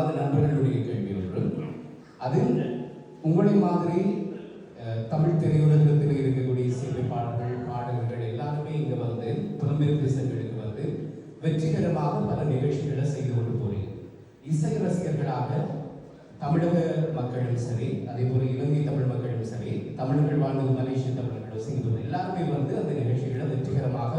முதலாவது நண்பர்களுடைய கேள்வி ஒன்று. அது உங்களை மாதிரி தமிழ் திரையுலகத்தில் இருக்கக்கூடிய இசையமைப்பாளர்கள், பாடகர்கள் எல்லாருமே இங்கே வந்து புலம்பெயர் தேசங்களுக்கு வந்து வெற்றிகரமாக பல நிகழ்ச்சிகளை செய்து கொண்டு போறீங்க. இசை ரசிகர்களாக தமிழக மக்களும் சரி, அதே போல இலங்கை தமிழ் மக்களும் சரி, தமிழர்கள் வாழ்ந்து மலேசிய தமிழர்களும் சிங்கப்பூர் எல்லாருமே வந்து அந்த நிகழ்ச்சிகளை வெற்றிகரமாக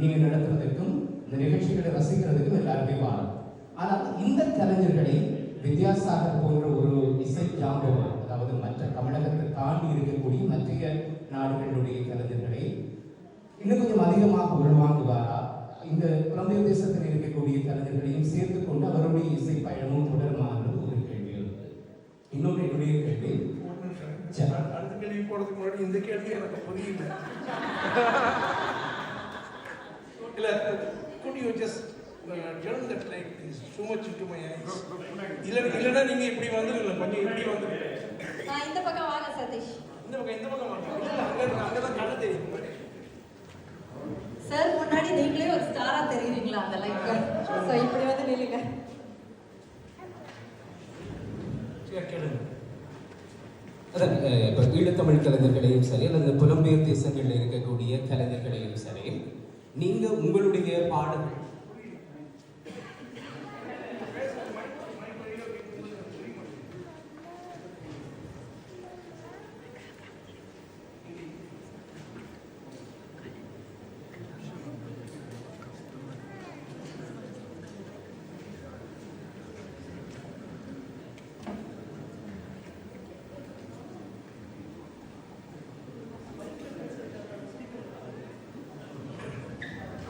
நீங்கள் நடத்துறதுக்கும் இந்த நிகழ்ச்சிகளை ரசிக்கிறதுக்கும் எல்லாருமே வாழும். ஆனால் இந்த கலைஞர்களை வித்யாசாகர் போன்ற ஒரு இசை ஜாம்பவான், அதாவது மற்ற தமிழகத்தை தாண்டி இருக்கக்கூடிய மற்ற நாடுகளுடைய கலைஞர்களை இன்னும் கொஞ்சம் அதிகமாக உள்வாங்குவாரா? இந்த புலம்பெயர் தேசத்தில் இருக்கக்கூடிய கலைஞர்களையும் சேர்த்து கொண்டு அவருடைய இசை பயணமும் தொடருமாறு ஒரு கேள்வி இருக்கு. இன்னொரு என்னுடைய கேள்வி, அடுத்த கேள்வி போறதுக்கு முன்னாடி இந்த கேள்வி எனக்கு புரியல. இல்ல, could you just turn that light please so much into my eyes? இல்லனா நீங்க இப்படி வந்துருங்க, கொஞ்சம் இப்படி வந்துருங்க. இந்த பக்கம் வாங்க சதீஷ். இந்த பக்கம் வாங்க. இல்ல, அங்க தான் கண்ணு தெரியும். சார் முன்னாடி நீங்களே ஒரு ஸ்டாரா தெரியுறீங்களா அந்த லைட்ல? சோ இப்படி வந்து நில்லுங்க. சரி, கேளுங்க. அதான் இப்போ ஈழத்தமிழ் கலைஞர்களையும் சரி அல்லது புலம்பெயர் தேசங்களில் இருக்கக்கூடிய கலைஞர்களையும் சரி, நீங்க உங்களுடைய பாடல்கள்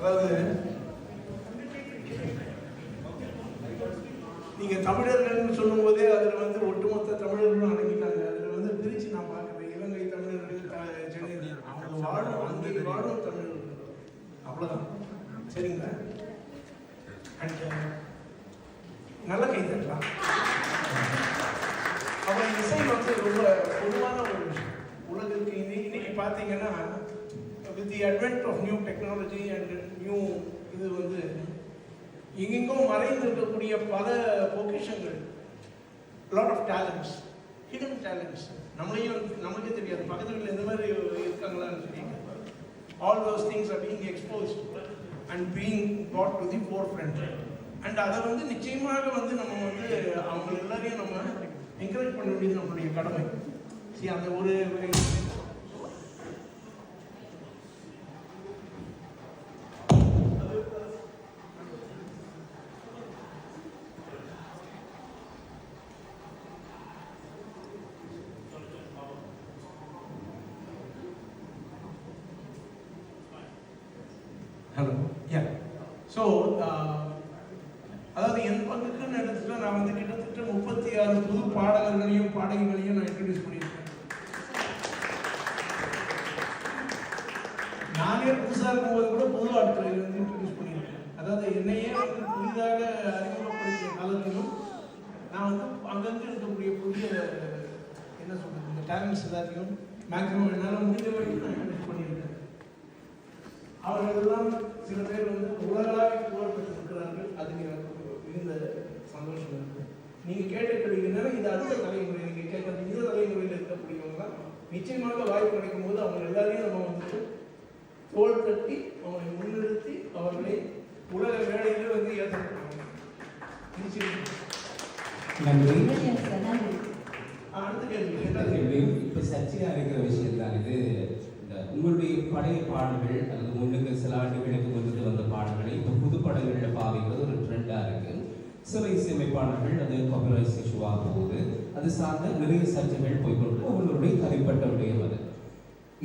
அதாவது நீங்க தமிழர்கள்னு சொல்லும் போதே அதுல வந்து ஒட்டுமொத்த தமிழர்களும் அடங்கிட்டாங்க. அதுல வந்து பிரிச்சு நான் பார்க்கிறேன். இலங்கை தமிழர்கள், சென்னை அவங்க வாழும், அங்கே வாழும் தமிழர்கள், அவ்வளவுதான். சரிங்களா? அண்ட் நல்ல கை தட்டலாம். அப்புறம் இசை வந்து ரொம்ப பொதுவான ஒரு விஷயம். உலகிற்கு இன்னைக்கு பார்த்தீங்கன்னா with the advent of new technology and new இது வந்து எங்கெங்கும் மறைந்திருக்கக்கூடிய பல பொக்கிஷங்கள், lot of talents, hidden talents, நமக்கே தெரியாது பக்கத்துல இந்த மாதிரி இருக்காங்களான்னு சொல்லி. all those things are being exposed and being brought to the forefront. and அதை வந்து நிச்சயமாக வந்து நம்ம வந்து அவங்க எல்லாரையும் நம்ம என்கரேஜ் பண்ண வேண்டியது நம்மளுடைய கடமை. சரி, அந்த ஒரு ஹலோ யா ஸோ அதாவது என் பங்குக்குன்னு எடுத்துட்டா நான் வந்து கிட்டத்தட்ட 36 புது பாடகர்களையும் பாடகிகளையும் நான் இன்ட்ரடியூஸ் பண்ணியிருக்கேன். நானே புதுசாக இருக்கும்போது கூட புது ஆட்களை வந்து இன்ட்ரடியூஸ் பண்ணியிருக்கேன். அதாவது என்னையே வந்து புதிதாக அறிமுகப்படுத்திய காலத்திலும் நான் வந்து அங்கங்கே இருக்கக்கூடிய புதிய என்ன சொல்றது இந்த டேலண்ட்ஸ் எல்லாத்தையும் மேக்ஸிமம் என்னால் முடிஞ்ச வரைக்கும் நான் இன்ட்ரடியூஸ் பண்ணியிருக்கேன். அவர்களெல்லாம் சில பேர் வந்து உலகளாவிய புகழ்பெற்றிருக்கிறார்கள். அதுக்கு எனக்கு மிகுந்த சந்தோஷம் இருக்கு. நீங்க கேட்ட கேள்விங்கன்னா இது அடுத்த தலைமுறை, நீங்க கேட்கற இந்த தலைமுறையில் இருக்கக்கூடியவங்க நிச்சயமாக வாய்ப்பு கிடைக்கும் போது அவங்க எல்லாரையும் நம்ம வந்துட்டு தோல் தட்டி அவங்களை முன்னிறுத்தி அவர்களை உலக வேலையில வந்து ஏற்படுத்தணும். அடுத்த கேள்வி இப்ப சர்ச்சையா இருக்கிற விஷயம் தான் இது. உங்களுடைய பழைய பாடல்கள் அல்லது முன்னுக்கு சில ஆண்டுகளுக்கு முன்னுக்கு வந்த பாடல்களை இப்போ புது படங்களில் பாவிக்கிறது ஒரு ட்ரெண்டாக இருக்கு. சில இசையமைப்பாளர்கள் அது காப்பிரைட் இஷ்யூவாக போகுது. அது சார்ந்த நிறைய சர்ச்சைகள் போய்கொண்டு அவங்களுடைய தனிப்பட்ட விடயம் அது.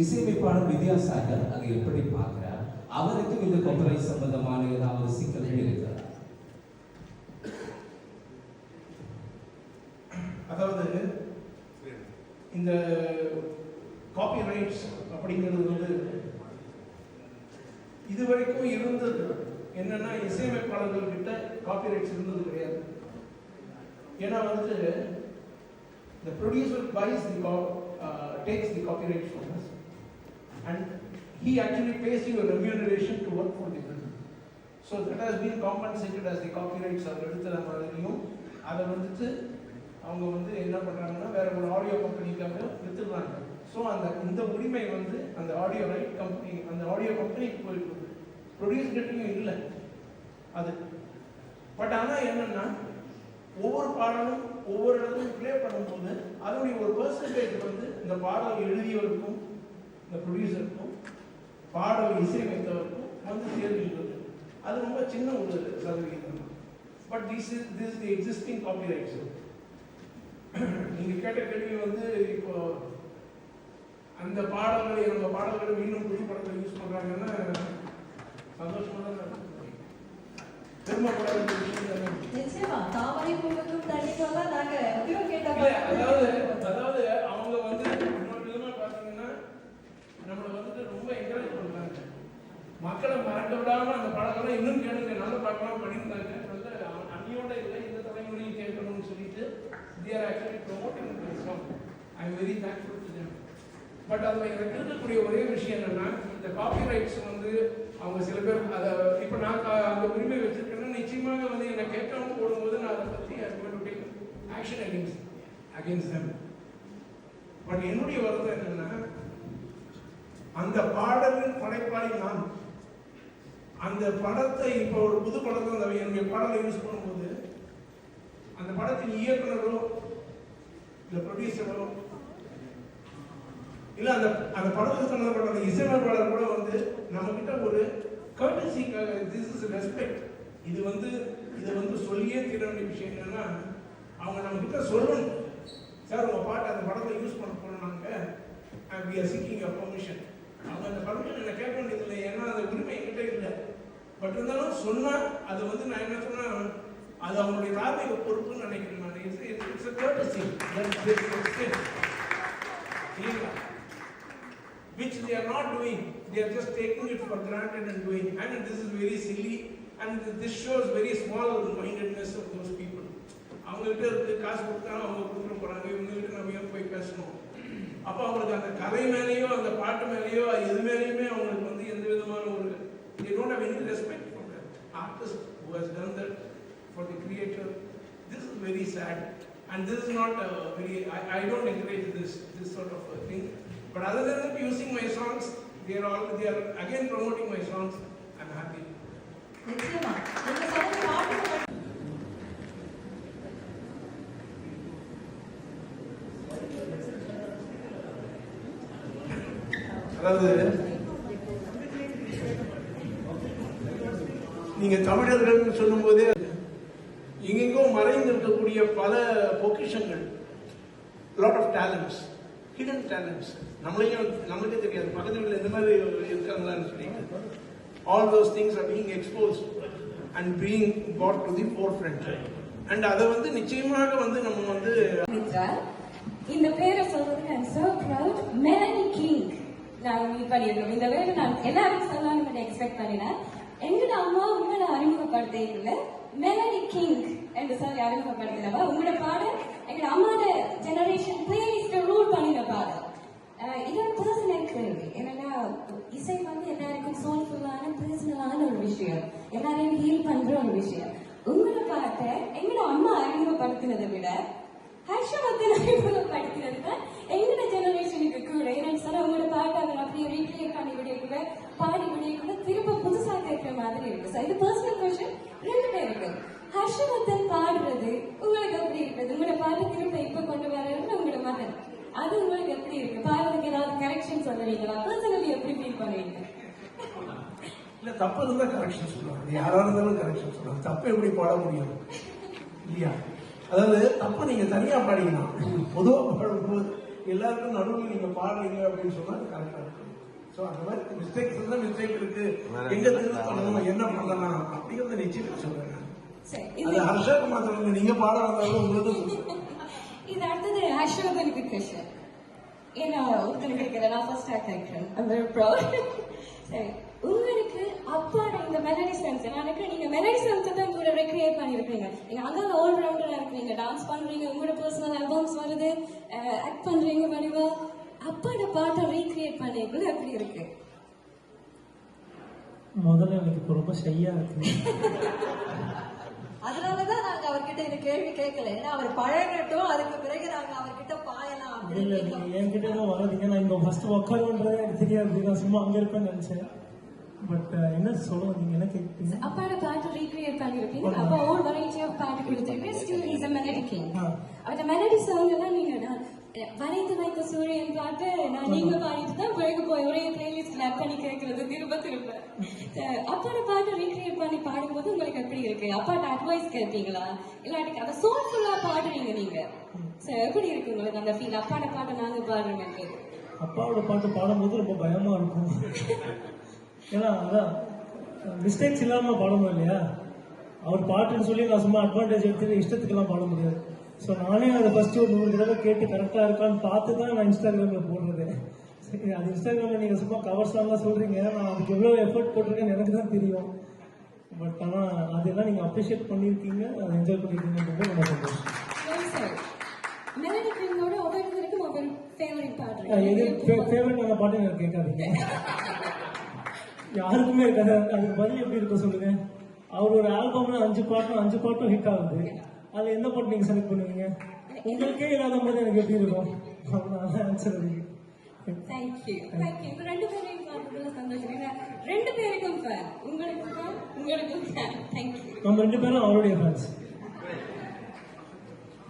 இசையமைப்பாளர் வித்யாசாகர் அதை எப்படி பார்க்கிறார்? அவருக்கு இந்த காப்பிரைட் சம்பந்தமான ஏதாவது சிக்கல்கள் இருக்கிறார்? அதாவது இந்த காப்பிரைட்ஸ் அப்படிங்கிறது வந்து இதுவரைக்கும் இருந்தது என்னன்னா இசையமைப்பாளர்கள் கிட்ட காப்பிரைட்ஸ் இருந்தது கிடையாது. ஏன்னா வந்து the producer buys the takes the copyright from us and he actually pays you a remuneration to work for the film. So that has been compensated as the copyrights are எடுத்த மாதிரியும் அதை வந்துட்டு அவங்க வந்து என்ன பண்ணுறாங்கன்னா வேற ஒரு ஆடியோ கம்பெனிக்காக வித்துடுறாங்க. ஸோ இந்த உரிமை வந்து அந்த ஆடியோ ரைட் கம்பெனி அந்த ஆடியோ கம்பெனிக்கு போயிட்டு ப்ரொடியூசர்கிட்டையும் இல்லை அது. பட் ஆனால் என்னன்னா ஒவ்வொரு பாடலும் ஒவ்வொரு இடத்துலையும் ப்ளே பண்ணும்போது அதனுடைய ஒரு பெர்சன்டேஜ் வந்து இந்த பாடல் எழுதியவருக்கும் இந்த ப்ரொடியூசருக்கும் பாடல் இசையமைத்தவருக்கும் வந்து சேர்கின்றது. அது ரொம்ப சின்ன ஒரு சதவீதம். But this is the existing copyrights. நீங்க கேட்ட கேள்வி வந்து இப்போ அந்த பாடல்களை நம்ம பாடல்களை மீண்டும் புது படத்தை யூஸ் பண்றாங்கன்னா சந்தோஷமா தான் பெருமைப்படாத விஷயம் தானே. நிச்சயமா தாமரை பூவுக்கும் தண்ணிக்கெல்லாம் நாங்க எப்பயோ கேட்ட அதாவது அவங்க வந்து இன்னொரு விதமா பாத்தீங்கன்னா நம்மளை வந்துட்டு ரொம்ப என்கரேஜ் பண்றாங்க. மக்களை மறக்க விடாம அந்த பாடல்களை இன்னும் கேளுங்க, நல்ல பாடலாம் பண்ணியிருந்தாங்க, நல்ல அன்னியோட இல்லை இந்த தலைமுறையும் கேட்கணும்னு சொல்லிட்டு they are actually promoting the song. I am very thankful to them. But அதில் எனக்கு இருக்கக்கூடிய ஒரே விஷயம் என்னன்னா இந்த காப்பிரைட்ஸ் வந்து அவங்க சில பேர் அதை இப்போ நான் அந்த உரிமை வச்சிருக்கேன்னா நிச்சயமாக வந்து என்னை கேட்காம போடும்போது நான் அதை பற்றி ஆக்ஷன் அகேன்ஸ்ட் them. பட் என்னுடைய வருத்தம் என்னன்னா அந்த பாடலின் படைப்பாளி நான் அந்த படத்தை இப்போ ஒரு புது படத்தை அந்த என்னுடைய பாடலை யூஸ் பண்ணும்போது அந்த படத்தின் இயக்குனரோ இல்லை ப்ரொடியூசரோ இல்லை அந்த படத்துக்கு சம்பந்தப்பட்ட அந்த இசையமைப்பாளர் கூட வந்து நம்ம கிட்ட ஒரு கர்டசிக்காக திஸ் இஸ் ரெஸ்பெக்ட் இதை வந்து சொல்லியே தீர வேண்டிய விஷயம் என்னன்னா அவங்க நம்ம கிட்ட சொல்லணும், சார் உங்க பாட்டு அந்த படத்தை யூஸ் பண்ண போனாங்க and we are seeking your permission. அவங்க அந்த பர்மிஷன் என்ன கேட்க வேண்டியது இல்லை, ஏன்னா அந்த உரிமை என்கிட்ட இல்லை. பட் இருந்தாலும் சொன்னா அது வந்து நான் என்ன சொன்னா அது அவங்களுடைய தார்மீக பொறுப்புன்னு நினைக்கிறேன் நான். It's a courtesy which they are not doing. They are just taking it for granted and doing, and this is very silly and this shows very small mindedness of those people. அவங்ககிட்ட இருக்கு காசு கொடுத்தா அவங்க கொடுத்துட போறாங்க, இவங்ககிட்ட நம்ம ஏன் போய் பேசணும். அப்போ அவங்களுக்கு அந்த கதை மேலேயோ அந்த பாட்டு மேலேயோ எது மேலேயுமே அவங்களுக்கு வந்து எந்த விதமான ஒரு they don't have any respect for the artist who has done that for the creator. This is very sad and this is not very I don't encourage this sort of a thing. But other than that, using my songs, they are again promoting my songs. I'm happy. நிச்சயமா நீங்க சொன்ன பாட்டு அதாவது நீங்க தமிழர்கள் சொல்லும் போதே எங்கெங்கோ மறைந்து இருக்கக்கூடிய பல பொக்கிஷங்கள், lot of talents, hidden talents, நம்மளுக்கே தெரியாது பக்கத்து வீட்டில் இந்த மாதிரி இருக்காங்களான்னு சொல்லிட்டு all those things are being exposed and being brought to the forefront. And அதை வந்து நிச்சயமாக வந்து நம்ம வந்து இந்த பேரை சொல்றதுக்கு I'm so proud. Melody King நான் மீட் பண்ணியிருக்கோம். இந்த வேலை நான் எல்லாரும் சொல்லலாம்னு எக்ஸ்பெக்ட் பண்ணினேன். எங்களோட அம்மா உங்களை அறிமுகப்படுத்தல மெலடி கிங் என்று சொல்லி அறிமுகப்படுத்தினவா. உங்களோட பாடல் எங்களோட அம்மாவோட ஜெனரேஷன் பிளேலிஸ்ட ரூல் பண்ணின பாடல். இதோட பர்சனல் கேள்வி என்னன்னா இசை வந்து எல்லாருக்கும் சோல்ஃபுல்லான பர்சனலான ஒரு விஷயம், எல்லாரையும் ஹீல் பண்ற ஒரு விஷயம். உங்களோட பாட்டை எங்களோட அம்மா அறிமுகப்படுத்தினதை விட ஹர்ஷவர்தன் அறிமுகப்படுத்தினது எங்களோட ஜெனரேஷனுக்கு கூட என்னன்னு சொன்னா உங்களோட பாட்டை அதை அப்படியே ரீக்ரியேட் பண்ணி விட கூட பாடி விட கூட திரும்ப புதுசா கேட்கிற மாதிரி இருக்கு. இது பர்சனல் கொஸ்டின் ரெண்டு பேருக்கு. ஹர்ஷவர்தன் பாடுறது உங்களுக்கு எப்படி இருக்குது? உங்களோட பாட்டை திரும்ப இப்ப கொண்டு வர்றது உங்களோட மகன், அது உங்களுக்கு எப்படி இருக்கு? பாடுறதுக்கு ஏதாவது கரெக்ஷன் சொல்லுவீங்களா? பர்சனலி எப்படி ஃபீல் பண்ணுவீங்க? இல்ல தப்பு இருந்தா கரெக்ஷன் சொல்லுவாங்க, யாரா இருந்தாலும் கரெக்ஷன் சொல்லுவாங்க. தப்பு எப்படி பாட முடியும் இல்லையா? அதாவது தப்பு நீங்க தனியா பாடிக்கலாம், பொதுவாக பாடும்போது எல்லாருக்கும் நடுவில் நீங்க பாடுறீங்க அப்படின்னு சொன்னா கரெக்டா இருக்கும். ஸோ அந்த மாதிரி மிஸ்டேக்ஸ் இருந்தா மிஸ்டேக் இருக்கு, எங்க திருத்தணும் என்ன பண்ணலாம் அப்படிங்கிறத நிச்சயமா சொல்றேன். அது ஹர்ஷாக்கு மாத்திரம் நீங்க பாட வந்தாலும் உங்களுக்கு இது அடுத்தது ஹர்ஷவர்தனுக்கு கொஸ்டின். ஏன்னா ஒருத்தர் கிடைக்கிற நான் ஃபர்ஸ்ட் கேட்கிறேன். I'm very proud. சரி, உங்களுக்கு அப்பாட இந்த மெலடி சாங்ஸ் எனக்கு நீங்க மெலடி சாங்ஸ் தான் கூட ரெக்ரியேட் பண்ணிருக்கீங்க. நீங்க அங்க ஆல் ரவுண்டரா இருக்கீங்க, டான்ஸ் பண்றீங்க, உங்களோட பர்சனல் ஆல்பம்ஸ் வருது, ஆக்ட் பண்றீங்க, வடிவா அப்பாட பாட்டை ரீக்ரியேட் பண்ணிருக்கீங்க, எப்படி இருக்கு? முதல்ல எனக்கு ரொம்ப ஷையா இருக்கு. அதனாலதான் நாங்க அவர்கிட்ட இந்த கேள்வி கேட்கல. ஏன்னா அவர் பழகட்டும், அதுக்கு பிறகு நாங்க அவர்கிட்ட பாயலாம் இல்ல அப்படின்னு நீங்க என்கிட்ட தான் வராதீங்க. நான் இங்க ஃபர்ஸ்ட் உட்காருன்றதே எனக்கு தெரியாது. நான் சும்மா அங்க இருப்பேன்னு நினைச்சேன். பட் என்ன சொல்ல நீங்க என்ன கேட்பீங்க? அப்பாவோட பாட்டு ரீக்ரியேட் பண்ணிருப்பீங்க. அப்பா ஓல் வெரைட்டி ஆஃப் பாட்டு கொடுத்துருக்கேன். Still he's a melody king. அந்த மெலடி சாங் எல்லாம் நீங்க வரைந்து வைத்த சூரியன் பாட்டு நான் நீங்க பாடிட்டு தான் பிறகு போய் ஒரே பிளேலிஸ்ட் ஆட் பண்ணி கேட்கறது திரும்ப திரும்ப. அப்பாவோட பாட்டு ரீக்ரியேட் பண்ணி பாடும்போது உங்களுக்கு எப்படி இருக்கு? அப்பாட்ட அட்வைஸ் கேட்பீங்களா இல்லாட்டி அதை சோல்ஃபுல்லா பாடுறீங்க நீங்க? எப்படி இருக்கு உங்களுக்கு அந்த ஃபீல்? அப்பாவோட பாட்டு நாங்க பாடுறோம். அப்பாவோட பாட்டு பாடும்போது ரொம்ப பயமா இருக்கும். ஏன்னா அதான் மிஸ்டேக்ஸ் இல்லாம பாடணும் இல்லையா? அவர் பாட்டுன்னு சொல்லி நான் சும்மா அட்வான்டேஜ் எடுத்துட்டு இஷ்டத்துக்கெல்லாம் பாட முடியாது. ஸோ நானே அதை ஃபர்ஸ்ட் ஒரு 100 தடவை கேட்டு கரெக்டாக இருக்கான்னு பார்த்து தான் நான் இன்ஸ்டாகிராமில் போடுறது. சரி, அது இன்ஸ்டாகிராமில் நீங்கள் சும்மா கவர்ஸ்லாம் சொல்கிறீங்க, நான் அதுக்கு எவ்வளோ எஃபர்ட் போட்டிருக்கேன்னு எனக்கு தான் தெரியும். பட் ஆனால் அதெல்லாம் நீங்கள் அப்ரிஷியேட் பண்ணியிருக்கீங்க, அதை என்ஜாய் பண்ணியிருக்கீங்கன்றது ரொம்ப சந்தோஷம். மெலடி கிங்கோட ஒவ்வொருத்தருக்கும் ஒவ்வொரு ஃபேவரட் பாட்டு. எது ஃபேவரட்டான பாட்டு எனக்கு கேட்காதீங்க. யாருக்குமே இருக்காது. அதுக்கு பதில் எப்படி இருக்கும் சொல்லுங்க? அவர் ஒரு ஆல்பம்ல 5 பாட்டும் ஹிட் ஆகுது. அதுல எந்த பாட்டு நீங்க செலக்ட் பண்ணுவீங்க? உங்களுக்கே இல்லாத போது எனக்கு எப்படி இருக்கும்? அவ்வளவுதான் ஆன்சர் அதுக்கு. தேங்க்யூ. இந்த 2 பேரையும் பார்த்ததுல சந்தோஷம். 2 பேருக்கும் ஃபேன். உங்களுக்கும் ஃபேன், உங்களுக்கும் ஃபேன். தேங்க்யூ. நம்ம 2 பேரும் அவருடைய ஃபேன்ஸ்.